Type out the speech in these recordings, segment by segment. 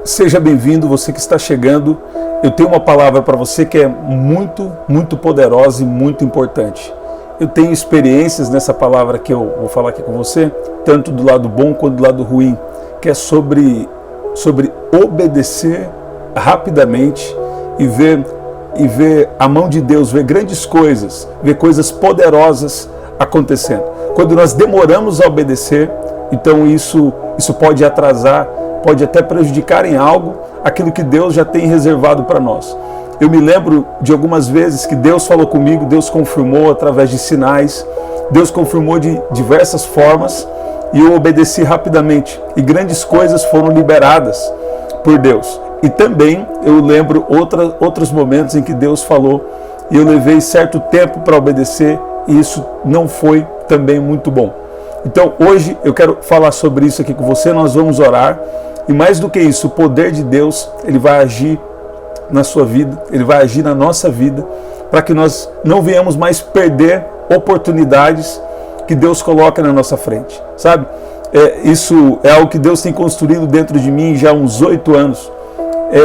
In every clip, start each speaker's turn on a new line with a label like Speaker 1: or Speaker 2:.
Speaker 1: Seja bem-vindo, você que está chegando. Eu tenho uma palavra para você que é muito poderosa e muito importante. Eu tenho experiências nessa palavra que eu vou falar aqui com você, tanto do lado bom quanto do lado ruim, que é sobre obedecer rapidamente e ver a mão de Deus, ver grandes coisas, ver coisas poderosas acontecendo. Quando nós demoramos a obedecer, então isso pode atrasar, pode até prejudicar em algo aquilo que Deus já tem reservado para nós. Eu me lembro de algumas vezes que Deus falou comigo, Deus confirmou através de sinais, Deus confirmou de diversas formas e eu obedeci rapidamente e grandes coisas foram liberadas por Deus. E também eu lembro outros momentos em que Deus falou e eu levei certo tempo para obedecer e isso não foi também muito bom. Então hoje eu quero falar sobre isso aqui com você, nós vamos orar. E mais do que isso, o poder de Deus, ele vai agir na sua vida, ele vai agir na nossa vida, para que nós não venhamos mais perder oportunidades que Deus coloca na nossa frente, sabe? Isso é algo que Deus tem construído dentro de mim já há uns 8 anos.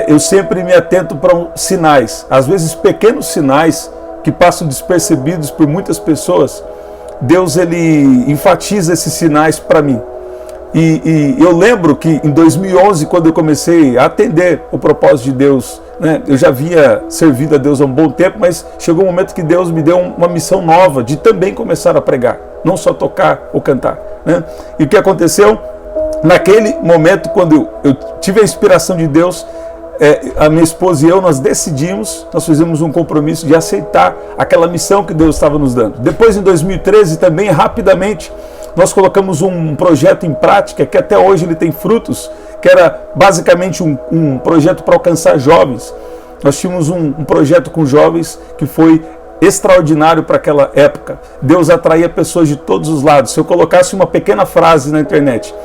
Speaker 1: Eu sempre me atento para sinais, às vezes pequenos sinais que passam despercebidos por muitas pessoas. Deus, ele enfatiza esses sinais para mim. E eu lembro que em 2011, quando eu comecei a atender o propósito de Deus, né, eu já havia servido a Deus há um bom tempo, mas chegou um momento que Deus me deu uma missão nova de também começar a pregar, não só tocar ou cantar, né? E o que aconteceu? Naquele momento, quando eu tive a inspiração de Deus, a minha esposa e eu, nós fizemos um compromisso de aceitar aquela missão que Deus estava nos dando. Depois, em 2013, também, rapidamente, nós colocamos um projeto em prática, que até hoje ele tem frutos, que era basicamente um projeto para alcançar jovens. Nós tínhamos um projeto com jovens que foi extraordinário para aquela época. Deus atraía pessoas de todos os lados. Se eu colocasse uma pequena frase na internet,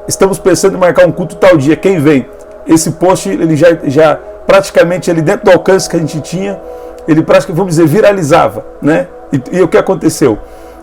Speaker 1: estamos pensando em marcar um culto tal dia, quem vem? Esse post, ele já praticamente, ele dentro do alcance que a gente tinha, ele praticamente, vamos dizer, viralizava, né? E o que aconteceu?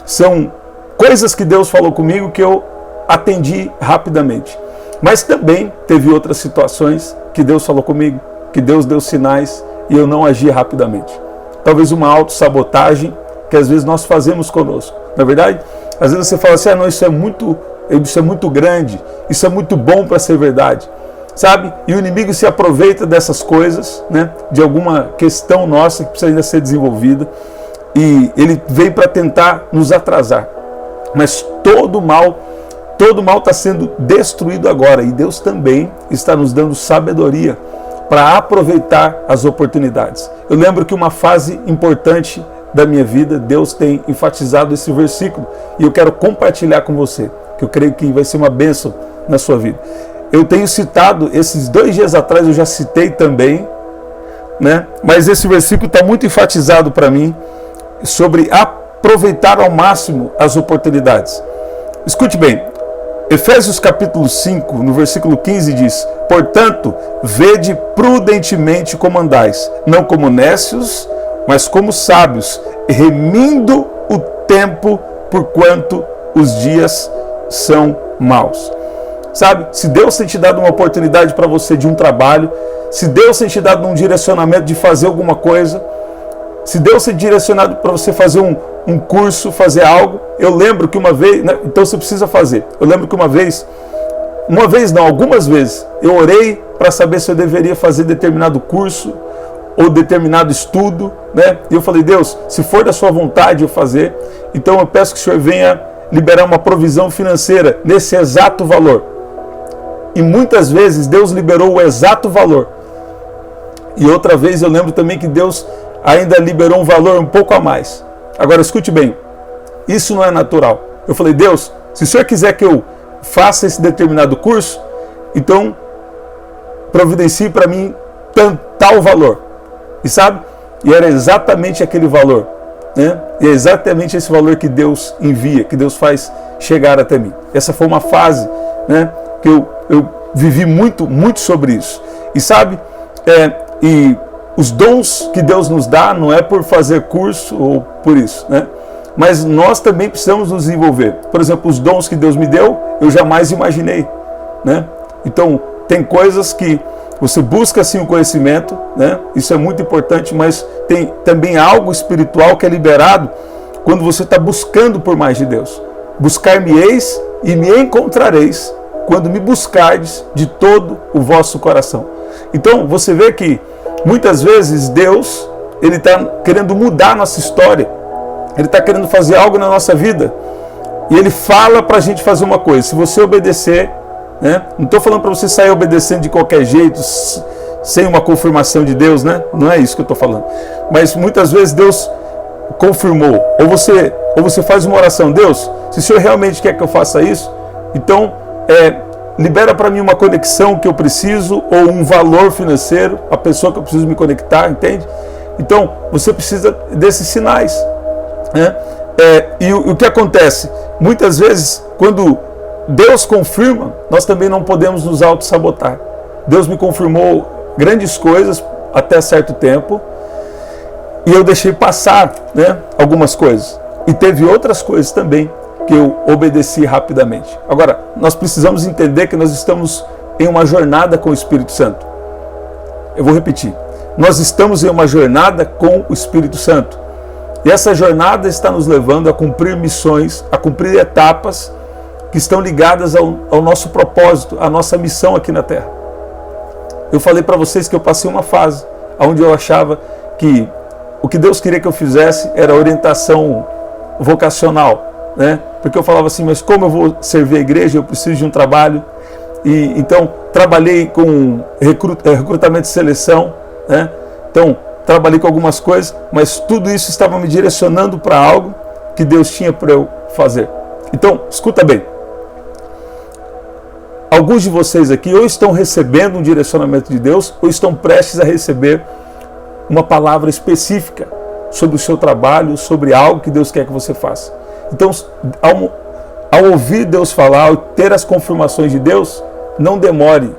Speaker 1: São coisas que Deus falou comigo que eu atendi rapidamente. Mas também teve outras situações que Deus falou comigo, que Deus deu sinais e eu não agi rapidamente. Talvez uma autossabotagem que às vezes nós fazemos conosco. Na verdade, às vezes você fala assim, não, isso é muito grande, isso é muito bom para ser verdade. Sabe? E o inimigo se aproveita dessas coisas, né? De alguma questão nossa que precisa ainda ser desenvolvida. E ele vem para tentar nos atrasar. Mas todo mal está sendo destruído agora. E Deus também está nos dando sabedoria para aproveitar as oportunidades. Eu lembro que uma fase importante da minha vida, Deus tem enfatizado esse versículo. E eu quero compartilhar com você, que eu creio que vai ser uma bênção na sua vida. Eu tenho citado, esses 2 dias atrás eu já citei também, né? Mas esse versículo está muito enfatizado para mim, sobre aproveitar ao máximo as oportunidades. Escute bem, Efésios capítulo 5, no versículo 15 diz, portanto, vede prudentemente como andais, não como nécios, mas como sábios, remindo o tempo, porquanto os dias são maus. Sabe, se Deus tem te dado uma oportunidade para você de um trabalho, se Deus tem te dado um direcionamento de fazer alguma coisa, se Deus tem direcionado para você fazer um curso, fazer algo, eu lembro que uma vez, né, então você precisa fazer, eu lembro que algumas vezes, eu orei para saber se eu deveria fazer determinado curso ou determinado estudo, né, e eu falei, Deus, se for da sua vontade eu fazer, então eu peço que o Senhor venha liberar uma provisão financeira nesse exato valor. E muitas vezes Deus liberou o exato valor. E outra vez eu lembro também que Deus ainda liberou um valor um pouco a mais. Agora escute bem, isso não é natural. Eu falei, Deus, se o Senhor quiser que eu faça esse determinado curso, então providencie para mim tal valor. E sabe? E era exatamente aquele valor, né? E é exatamente esse valor que Deus envia, que Deus faz chegar até mim. Essa foi uma fase, né, que eu vivi muito sobre isso. E sabe, e os dons que Deus nos dá não é por fazer curso ou por isso, né? Mas nós também precisamos nos desenvolver. Por exemplo, os dons que Deus me deu, eu jamais imaginei, né? Então, tem coisas que você busca sim o conhecimento, né? Isso é muito importante, mas tem também algo espiritual que é liberado quando você está buscando por mais de Deus. Buscar-me-eis e me encontrareis quando me buscardes de todo o vosso coração. Então você vê que muitas vezes Deus, Ele está querendo mudar a nossa história, Ele está querendo fazer algo na nossa vida, e Ele fala para a gente fazer uma coisa: se você obedecer, né? Não estou falando para você sair obedecendo de qualquer jeito, sem uma confirmação de Deus, né? Não é isso que eu estou falando. Mas muitas vezes Deus confirmou, ou você faz uma oração: Deus, se o Senhor realmente quer que eu faça isso, então libera para mim uma conexão que eu preciso, ou um valor financeiro, a pessoa que eu preciso me conectar, entende? Então você precisa desses sinais, né? E o que acontece? Muitas vezes, quando Deus confirma, nós também não podemos nos auto-sabotar. Deus me confirmou grandes coisas até certo tempo, e eu deixei passar, né, algumas coisas. E teve outras coisas também que eu obedeci rapidamente. Agora, nós precisamos entender que nós estamos em uma jornada com o Espírito Santo. Eu vou repetir. Nós estamos em uma jornada com o Espírito Santo. E essa jornada está nos levando a cumprir missões, a cumprir etapas que estão ligadas ao nosso propósito, à nossa missão aqui na Terra. Eu falei para vocês que eu passei uma fase onde eu achava que o que Deus queria que eu fizesse era orientação vocacional, né? Porque eu falava assim: mas como eu vou servir a igreja? Eu preciso de um trabalho. E então trabalhei com recrutamento e seleção, né? Então trabalhei com algumas coisas, mas tudo isso estava me direcionando para algo que Deus tinha para eu fazer. Então, escuta bem. Alguns de vocês aqui ou estão recebendo um direcionamento de Deus, ou estão prestes a receber uma palavra específica sobre o seu trabalho, sobre algo que Deus quer que você faça. Então, ao ouvir Deus falar, ao ter as confirmações de Deus, não demore.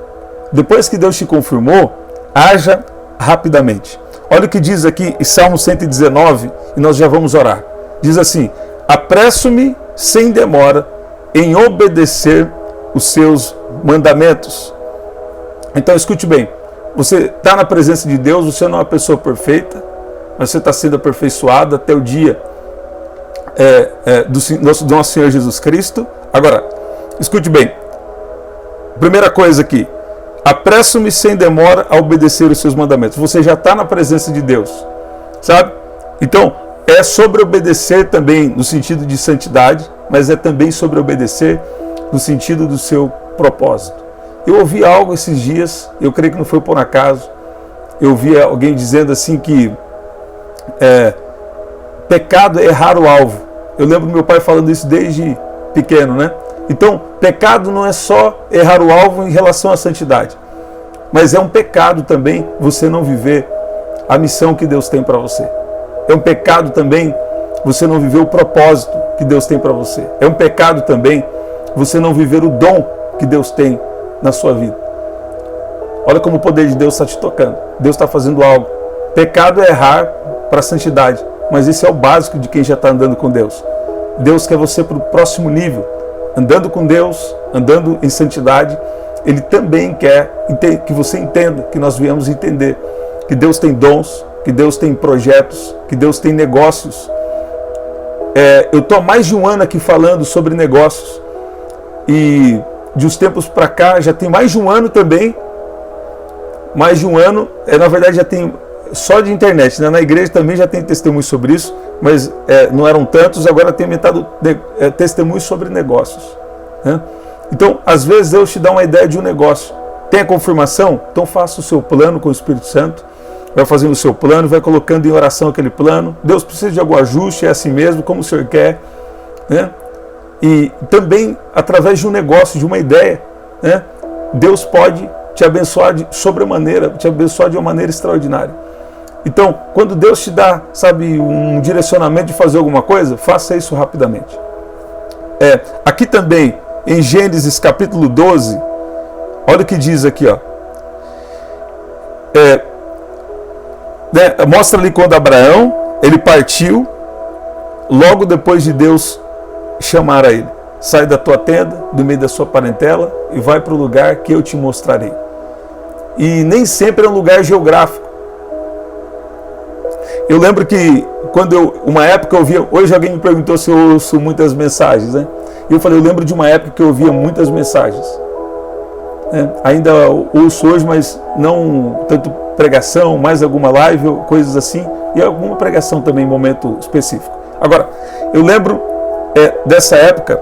Speaker 1: Depois que Deus te confirmou, haja rapidamente. Olha o que diz aqui em Salmo 119, e nós já vamos orar. Diz assim: apresso-me sem demora em obedecer os seus mandamentos. Então escute bem, você está na presença de Deus, você não é uma pessoa perfeita, mas você está sendo aperfeiçoado até o dia do nosso Senhor Jesus Cristo. Agora, escute bem, primeira coisa aqui: apresso-me sem demora a obedecer os seus mandamentos. Você já está na presença de Deus, sabe? Então, é sobre obedecer também no sentido de santidade, mas é também sobre obedecer no sentido do seu propósito. Eu ouvi algo esses dias, eu creio que não foi por acaso. Eu ouvi alguém dizendo assim que pecado é errar o alvo. Eu lembro do meu pai falando isso desde pequeno, né? Então, pecado não é só errar o alvo em relação à santidade, mas é um pecado também você não viver a missão que Deus tem para você. É um pecado também você não viver o propósito que Deus tem para você. É um pecado também você não viver o dom que Deus tem na sua vida. Olha como o poder de Deus está te tocando. Deus está fazendo algo. Pecado é errar para a santidade, mas esse é o básico de quem já está andando com Deus. Deus quer você para o próximo nível. Andando com Deus, andando em santidade, Ele também quer que você entenda, que nós viemos entender que Deus tem dons, que Deus tem projetos, que Deus tem negócios. Eu estou há mais de um ano aqui falando sobre negócios, e de uns tempos para cá já tem mais de um ano também. Mais de um ano, na verdade já tem só de internet, né? Na igreja também já tem testemunhos sobre isso, mas não eram tantos. Agora tem aumentado testemunhos sobre negócios, né? Então, às vezes Deus te dá uma ideia de um negócio, tem a confirmação, então faça o seu plano com o Espírito Santo, vai fazendo o seu plano, vai colocando em oração aquele plano. Deus precisa de algum ajuste, é assim mesmo, como o Senhor quer, né? E também, através de um negócio, de uma ideia, né, Deus pode te abençoar de sobremaneira, te abençoar de uma maneira extraordinária. Então, quando Deus te dá, sabe, um direcionamento de fazer alguma coisa, faça isso rapidamente. Aqui também, em Gênesis capítulo 12, olha o que diz aqui, ó. Mostra ali quando Abraão, ele partiu, logo depois de Deus chamar a ele: sai da tua tenda, do meio da sua parentela, e vai para o lugar que eu te mostrarei. E nem sempre é um lugar geográfico. Eu lembro que uma época eu ouvia, hoje alguém me perguntou se eu ouço muitas mensagens, né? E eu falei, eu lembro de uma época que eu ouvia muitas mensagens. Ainda ouço hoje, mas não tanto pregação, mais alguma live, coisas assim, e alguma pregação também em momento específico. Agora, eu lembro dessa época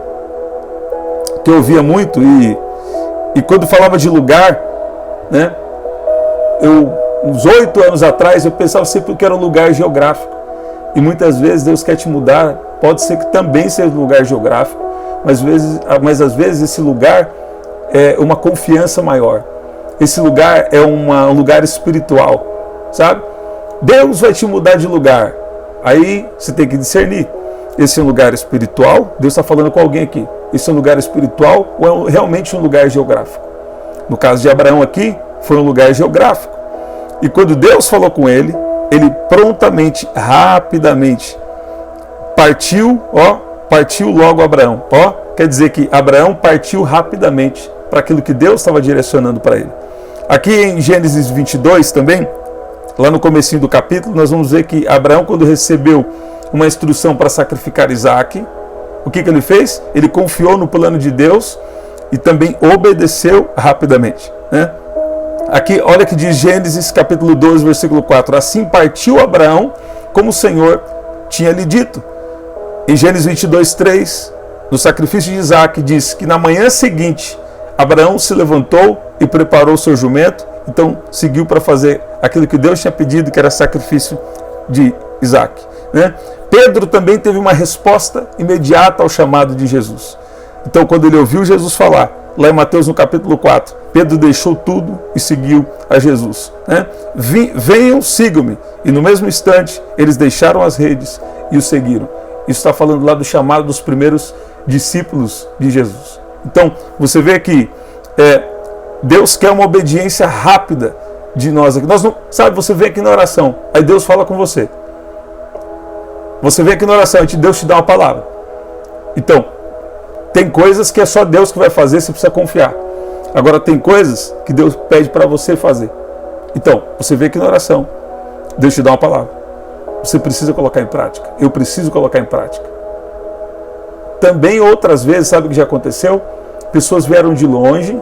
Speaker 1: que eu ouvia muito, e quando falava de lugar, né, uns 8 anos atrás, eu pensava sempre que era um lugar geográfico. E muitas vezes Deus quer te mudar, pode ser que também seja um lugar geográfico, mas às vezes esse lugar é uma confiança maior. Esse lugar é um lugar espiritual, sabe? Deus vai te mudar de lugar. Aí você tem que discernir. Esse é um lugar espiritual? Deus está falando com alguém aqui. Esse é um lugar espiritual ou é realmente um lugar geográfico? No caso de Abraão aqui, foi um lugar geográfico. E quando Deus falou com ele, ele prontamente, rapidamente, partiu logo Abraão. Quer dizer que Abraão partiu rapidamente para aquilo que Deus estava direcionando para ele. Aqui em Gênesis 22 também, lá no comecinho do capítulo, nós vamos ver que Abraão, quando recebeu uma instrução para sacrificar Isaac, o que ele fez? Ele confiou no plano de Deus e também obedeceu rapidamente, né? Aqui, olha que diz Gênesis capítulo 12, versículo 4. Assim partiu Abraão, como o Senhor tinha lhe dito. Em Gênesis 22, 3, no sacrifício de Isaac, diz que na manhã seguinte, Abraão se levantou e preparou seu jumento, então seguiu para fazer aquilo que Deus tinha pedido, que era sacrifício de Isaac, né? Pedro também teve uma resposta imediata ao chamado de Jesus. Então, quando ele ouviu Jesus falar, lá em Mateus no capítulo 4, Pedro deixou tudo e seguiu a Jesus, né? Venham, sigam-me. E no mesmo instante, eles deixaram as redes e o seguiram. Isso está falando lá do chamado dos primeiros discípulos de Jesus. Então, você vê que Deus quer uma obediência rápida de nós aqui. Você vem aqui na oração, aí Deus fala com você. Você vem aqui na oração, Deus te dá uma palavra. Então, tem coisas que é só Deus que vai fazer, você precisa confiar. Agora, tem coisas que Deus pede para você fazer. Então, você vem aqui na oração, Deus te dá uma palavra. Você precisa colocar em prática. Eu preciso colocar em prática. Também outras vezes, sabe o que já aconteceu? Pessoas vieram de longe,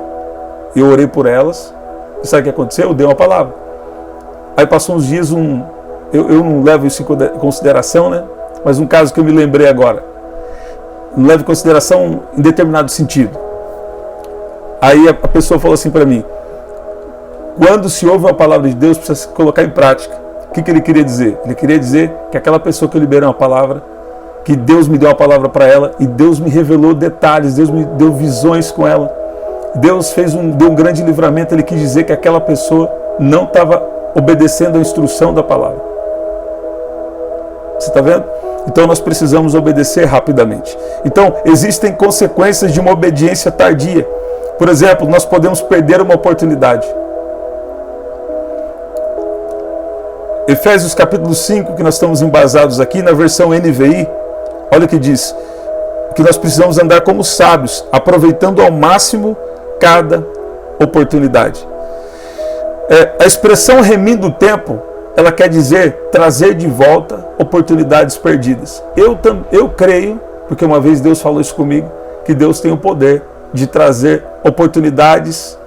Speaker 1: eu orei por elas, e sabe o que aconteceu? Eu dei uma palavra. Aí passou uns dias, eu não levo isso em consideração, né? Mas um caso que eu me lembrei agora. Não levo em consideração em determinado sentido. Aí a pessoa falou assim para mim: quando se ouve uma palavra de Deus, precisa se colocar em prática. O que ele queria dizer? Ele queria dizer que aquela pessoa que eu liberei uma palavra, que Deus me deu uma palavra para ela, e Deus me revelou detalhes, Deus me deu visões com ela. Deus deu um grande livramento. Ele quis dizer que aquela pessoa não estava obedecendo a instrução da palavra. Você está vendo? Então nós precisamos obedecer rapidamente. Então existem consequências de uma obediência tardia. Por exemplo, nós podemos perder uma oportunidade. Efésios capítulo 5, que nós estamos embasados aqui na versão NVI, olha o que diz: que nós precisamos andar como sábios, aproveitando ao máximo cada oportunidade. A expressão remindo o tempo, ela quer dizer trazer de volta oportunidades perdidas. Eu creio, porque uma vez Deus falou isso comigo, que Deus tem o poder de trazer oportunidades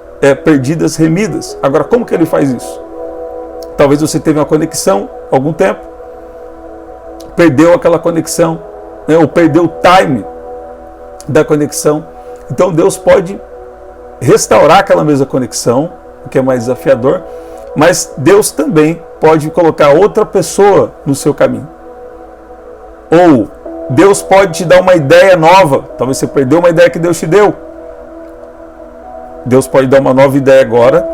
Speaker 1: perdidas, remidas. Agora, como que Ele faz isso? Talvez você teve uma conexão há algum tempo, perdeu aquela conexão, né, ou perdeu o time da conexão. Então Deus pode restaurar aquela mesma conexão, o que é mais desafiador, mas Deus também pode colocar outra pessoa no seu caminho. Ou Deus pode te dar uma ideia nova. Talvez você perdeu uma ideia que Deus te deu. Deus pode dar uma nova ideia agora,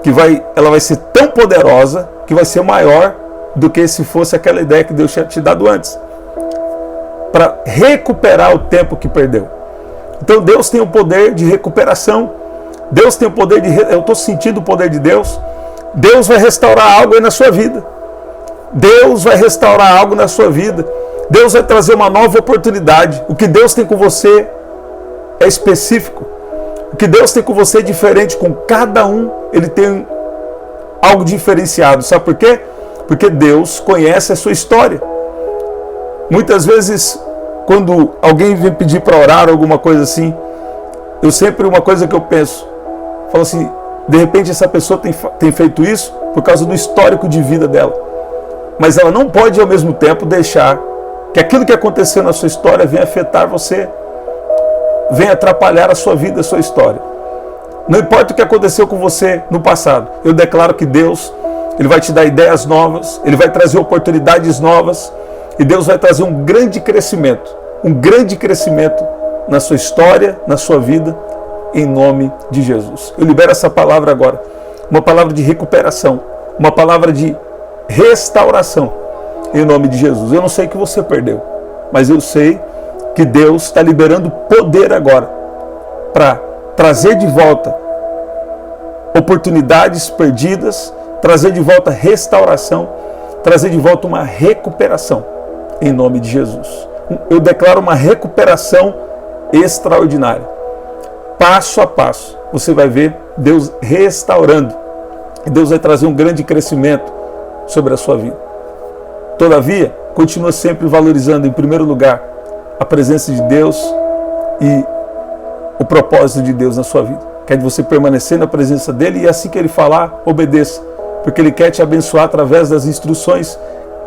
Speaker 1: que ela vai ser tão poderosa que vai ser maior do que se fosse aquela ideia que Deus tinha te dado antes, para recuperar o tempo que perdeu. Então Deus tem o poder de recuperação. Deus tem o poder eu estou sentindo o poder de Deus. Deus vai restaurar algo aí na sua vida. Deus vai restaurar algo na sua vida. Deus vai trazer uma nova oportunidade. O que Deus tem com você é específico. O que Deus tem com você é diferente. Com cada um, Ele tem algo diferenciado. Sabe por quê? Porque Deus conhece a sua história. Muitas vezes, quando alguém vem pedir para orar, alguma coisa assim, uma coisa que eu penso, falo assim, de repente essa pessoa tem feito isso por causa do histórico de vida dela. Mas ela não pode, ao mesmo tempo, deixar que aquilo que aconteceu na sua história venha afetar você, venha atrapalhar a sua vida, a sua história. Não importa o que aconteceu com você no passado, eu declaro que Deus, Ele vai te dar ideias novas, Ele vai trazer oportunidades novas, e Deus vai trazer um grande crescimento na sua história, na sua vida, em nome de Jesus. Eu libero essa palavra agora, uma palavra de recuperação, uma palavra de restauração, em nome de Jesus. Eu não sei o que você perdeu, mas eu sei que Deus está liberando poder agora para trazer de volta oportunidades perdidas, trazer de volta restauração, trazer de volta uma recuperação, em nome de Jesus. Eu declaro uma recuperação extraordinária. Passo a passo, você vai ver Deus restaurando. E Deus vai trazer um grande crescimento sobre a sua vida. Todavia, continua sempre valorizando, em primeiro lugar, a presença de Deus e o propósito de Deus na sua vida. Quer você permanecer na presença dEle, e assim que Ele falar, obedeça. Porque Ele quer te abençoar através das instruções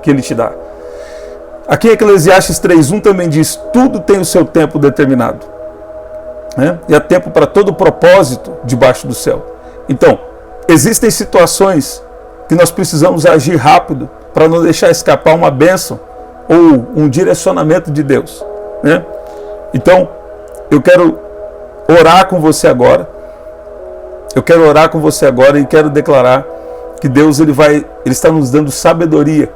Speaker 1: que Ele te dá. Aqui em Eclesiastes 3:1 também diz: tudo tem o seu tempo determinado, né? E há tempo para todo propósito debaixo do céu. Então, existem situações que nós precisamos agir rápido para não deixar escapar uma bênção ou um direcionamento de Deus, né? Então, eu quero orar com você agora. Eu quero orar com você agora e quero declarar que Deus Ele está nos dando sabedoria.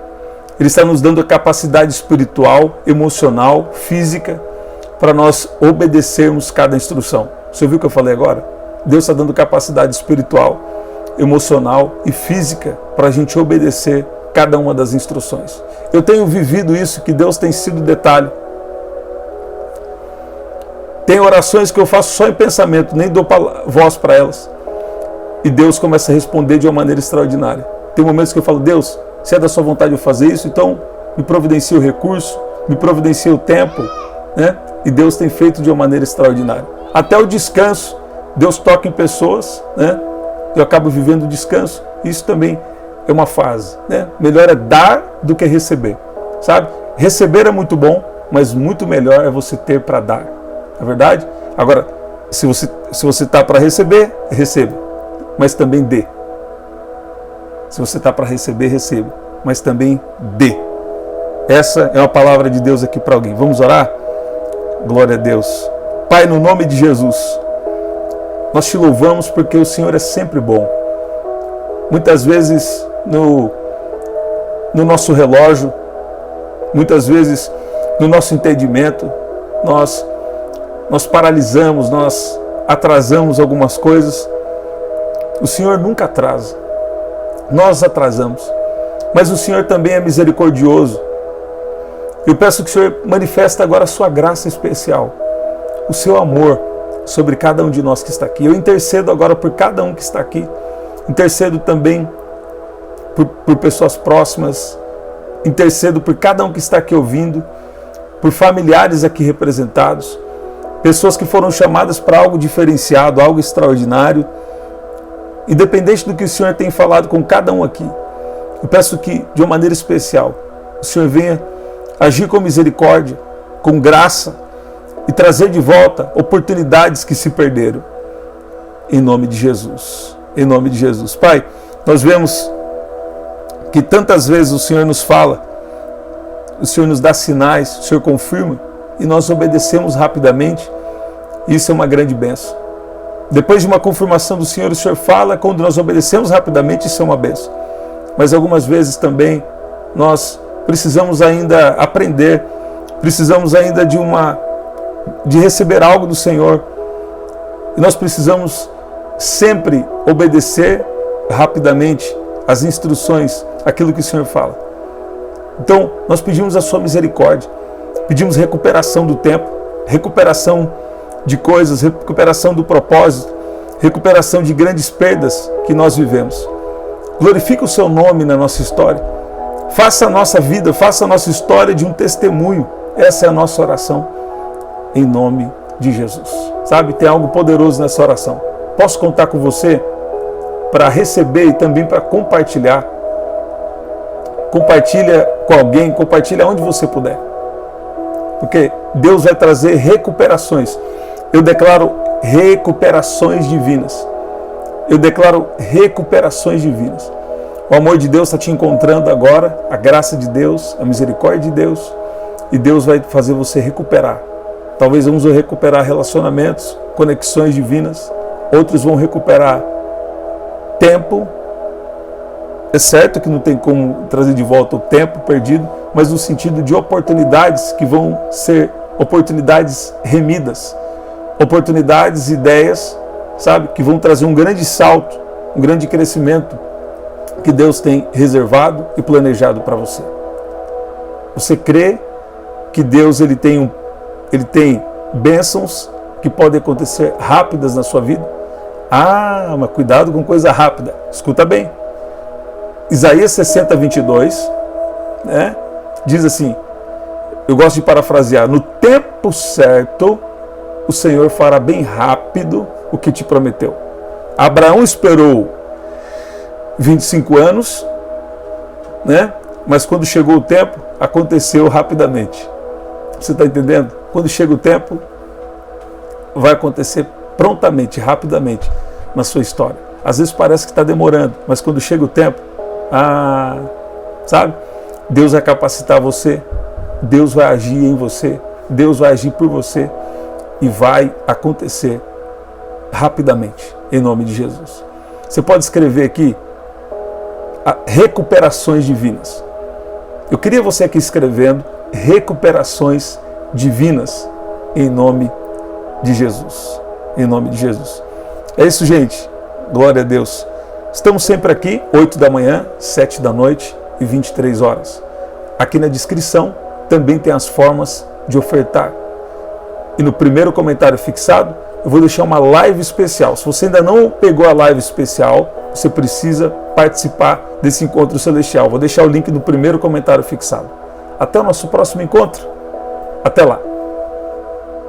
Speaker 1: Ele está nos dando a capacidade espiritual, emocional, física, para nós obedecermos cada instrução. Você ouviu o que eu falei agora? Deus está dando capacidade espiritual, emocional e física para a gente obedecer cada uma das instruções. Eu tenho vivido isso, que Deus tem sido detalhe. Tem orações que eu faço só em pensamento, nem dou voz para elas. E Deus começa a responder de uma maneira extraordinária. Tem momentos que eu falo: Deus, se é da sua vontade eu fazer isso, então me providencia o recurso, me providencia o tempo, né? E Deus tem feito de uma maneira extraordinária. Até o descanso, Deus toca em pessoas, né? Eu acabo vivendo o descanso. Isso também é uma fase, né? Melhor é dar do que receber, sabe? Receber é muito bom, mas muito melhor é você ter para dar. É verdade? Agora, se você está para receber, receba, mas também dê. Se você está para receber, receba, mas também dê. Essa é uma palavra de Deus aqui para alguém. Vamos orar? Glória a Deus. Pai, no nome de Jesus, nós te louvamos porque o Senhor é sempre bom. Muitas vezes no nosso relógio, muitas vezes no nosso entendimento, nós paralisamos, nós atrasamos algumas coisas. O Senhor nunca atrasa. Nós atrasamos. Mas o Senhor também é misericordioso. Eu peço que o Senhor manifeste agora a sua graça especial, o seu amor sobre cada um de nós que está aqui. Eu intercedo agora por cada um que está aqui. Intercedo também por pessoas próximas. Intercedo por cada um que está aqui ouvindo, por familiares aqui representados, pessoas que foram chamadas para algo diferenciado, algo extraordinário. Independente do que o Senhor tem falado com cada um aqui, eu peço que, de uma maneira especial, o Senhor venha agir com misericórdia, com graça, e trazer de volta oportunidades que se perderam. Em nome de Jesus. Em nome de Jesus. Pai, nós vemos que tantas vezes o Senhor nos fala, o Senhor nos dá sinais, o Senhor confirma, e nós obedecemos rapidamente. Isso é uma grande bênção. Depois de uma confirmação do Senhor, o Senhor fala, quando nós obedecemos rapidamente, isso é uma bênção. Mas algumas vezes também nós precisamos ainda aprender, precisamos ainda de receber algo do Senhor. E nós precisamos sempre obedecer rapidamente as instruções, aquilo que o Senhor fala. Então, nós pedimos a sua misericórdia, pedimos recuperação do tempo, recuperação de coisas, recuperação do propósito, recuperação de grandes perdas que nós vivemos. Glorifique o seu nome na nossa história. Faça a nossa vida, faça a nossa história de um testemunho. Essa é a nossa oração, em nome de Jesus. Sabe, tem algo poderoso nessa oração. Posso contar com você para receber e também para compartilhar. Compartilha com alguém, compartilha onde você puder. Porque Deus vai trazer recuperações. Eu declaro recuperações divinas. Eu declaro recuperações divinas. O amor de Deus está te encontrando agora, a graça de Deus, a misericórdia de Deus, e Deus vai fazer você recuperar. Talvez uns vão recuperar relacionamentos, conexões divinas, outros vão recuperar tempo. É certo que não tem como trazer de volta o tempo perdido, mas no sentido de oportunidades que vão ser oportunidades remidas, oportunidades, ideias, sabe, que vão trazer um grande salto, um grande crescimento que Deus tem reservado e planejado para você. Você crê que Deus ele tem bênçãos que podem acontecer rápidas na sua vida? Ah, mas cuidado com coisa rápida. Escuta bem. Isaías 60, 22, né, diz assim, eu gosto de parafrasear, no tempo certo o Senhor fará bem rápido o que te prometeu. Abraão esperou 25 anos, né, mas quando chegou o tempo, aconteceu rapidamente. Você está entendendo? Quando chega o tempo, vai acontecer prontamente, rapidamente na sua história. Às vezes parece que está demorando, mas quando chega o tempo, sabe? Deus vai capacitar você, Deus vai agir em você, Deus vai agir por você e vai acontecer rapidamente, em nome de Jesus. Você pode escrever aqui recuperações divinas. Eu queria você aqui escrevendo recuperações divinas em nome de Jesus. Em nome de Jesus. É isso, gente. Glória a Deus. Estamos sempre aqui, 8 da manhã, 7 da noite e 23 horas. Aqui na descrição também tem as formas de ofertar. E no primeiro comentário fixado, eu vou deixar uma live especial. Se você ainda não pegou a live especial, você precisa participar desse encontro celestial. Vou deixar o link no primeiro comentário fixado. Até o nosso próximo encontro. Até lá.